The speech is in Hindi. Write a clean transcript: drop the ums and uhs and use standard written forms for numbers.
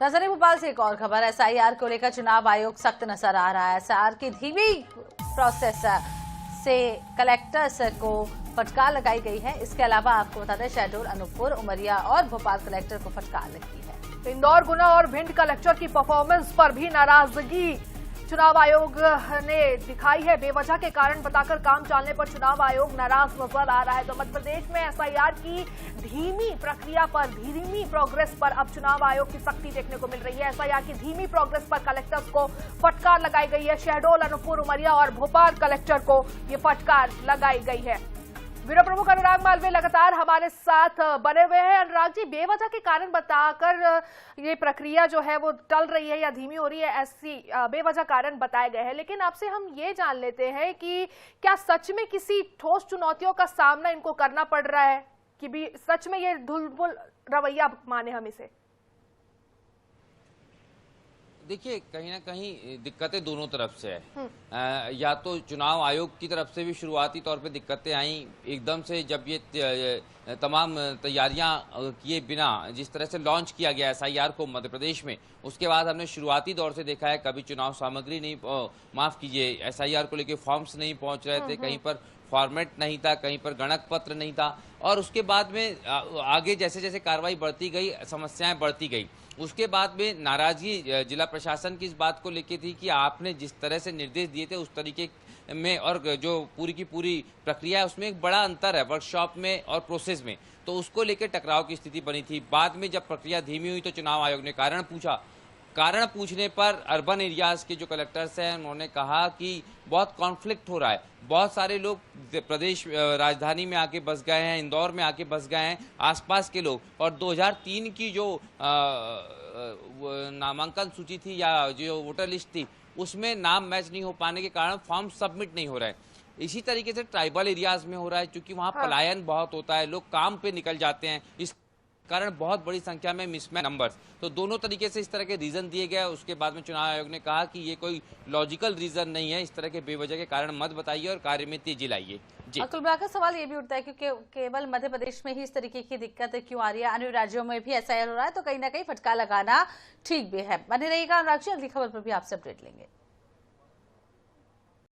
राजधानी भोपाल से एक और खबर। एसआईआर को लेकर चुनाव आयोग सख्त नजर आ रहा है। एसआईआर की धीमी प्रोसेस से कलेक्टर्स को फटकार लगाई गई है। इसके अलावा आपको बता दें, शहडोल, अनूपपुर, उमरिया और भोपाल कलेक्टर को फटकार लगी है। इंदौर, गुना और भिंड कलेक्टर की परफॉर्मेंस पर भी नाराजगी चुनाव आयोग ने दिखाई है। बेवजह के कारण बताकर काम टालने पर चुनाव आयोग नाराज नजर आ रहा है। तो मध्य प्रदेश में एसआईआर की धीमी प्रक्रिया पर, धीमी प्रोग्रेस पर अब चुनाव आयोग की सख्ती देखने को मिल रही है। एसआईआर की धीमी प्रोग्रेस पर कलेक्टर्स को फटकार लगाई गई है। शहडोल, अनूपपुर, उमरिया और भोपाल कलेक्टर को ये फटकार लगाई गई है। ब्यूरो प्रमुख अनुराग मालवीय लगातार हमारे साथ बने हुए हैं। अनुराग जी, बेवजह के कारण बताकर ये प्रक्रिया जो है वो टल रही है या धीमी हो रही है, ऐसी बेवजह कारण बताए गए हैं। लेकिन आपसे हम ये जान लेते हैं कि क्या सच में किसी ठोस चुनौतियों का सामना इनको करना पड़ रहा है कि भी सच में ये ढुलमुल रवैया माने हम इसे? देखिए, कहीं ना कहीं दिक्कतें दोनों तरफ से है। या तो चुनाव आयोग की तरफ से भी शुरुआती तौर पे दिक्कतें आई एकदम से, जब ये तमाम तैयारियां किए बिना जिस तरह से लॉन्च किया गया एसआईआर को मध्य प्रदेश में, उसके बाद हमने शुरुआती दौर से देखा है कभी चुनाव सामग्री नहीं, माफ कीजिए, एसआईआर को लेकर फॉर्म्स नहीं पहुंच रहे थे, कहीं पर फॉर्मेट नहीं था, कहीं पर गणक पत्र नहीं था। और उसके बाद में आगे जैसे जैसे कार्रवाई बढ़ती गई, समस्याएं बढ़ती गई। उसके बाद में नाराजगी जिला प्रशासन की इस बात को लेकर थी कि आपने जिस तरह से निर्देश दिए थे उस तरीके में और जो पूरी की पूरी प्रक्रिया है उसमें एक बड़ा अंतर है वर्कशॉप में और प्रोसेस में, तो उसको लेकर टकराव की स्थिति बनी थी। बाद में जब प्रक्रिया धीमी हुई तो चुनाव आयोग ने कारण पूछा। कारण पूछने पर अर्बन एरियाज के जो कलेक्टर्स हैं उन्होंने कहा कि बहुत कॉन्फ्लिक्ट हो रहा है, बहुत सारे लोग प्रदेश राजधानी में आके बस गए हैं, इंदौर में आके बस गए हैं, आसपास के लोग, और 2003 की जो नामांकन सूची थी या जो वोटर लिस्ट थी उसमें नाम मैच नहीं हो पाने के कारण फॉर्म सबमिट नहीं हो रहा है। इसी तरीके से ट्राइबल एरियाज में हो रहा है, क्योंकि वहाँ पलायन बहुत होता है, लोग काम पे निकल जाते हैं, इस कारण बहुत बड़ी संख्या में मिसमैच नंबर्स। तो दोनों तरीके से इस तरह के रीजन दिए गए। उसके बाद में चुनाव आयोग ने कहा कि ये कोई लॉजिकल रीजन नहीं है, इस तरह के बेवजह के कारण मत बताइए और कार्य में तेजी लाइए। जी, कुल मिलाकर सवाल ये भी उठता है क्योंकि केवल मध्य प्रदेश में ही इस तरीके की दिक्कत क्यों आ रही है, अन्य राज्यों में भी एसआईआर हो रहा है, तो कहीं ना कहीं फटकार लगाना ठीक भी है। बने रहिएगा अनुराग जी, अगली खबर पर भी आपसे अपडेट लेंगे।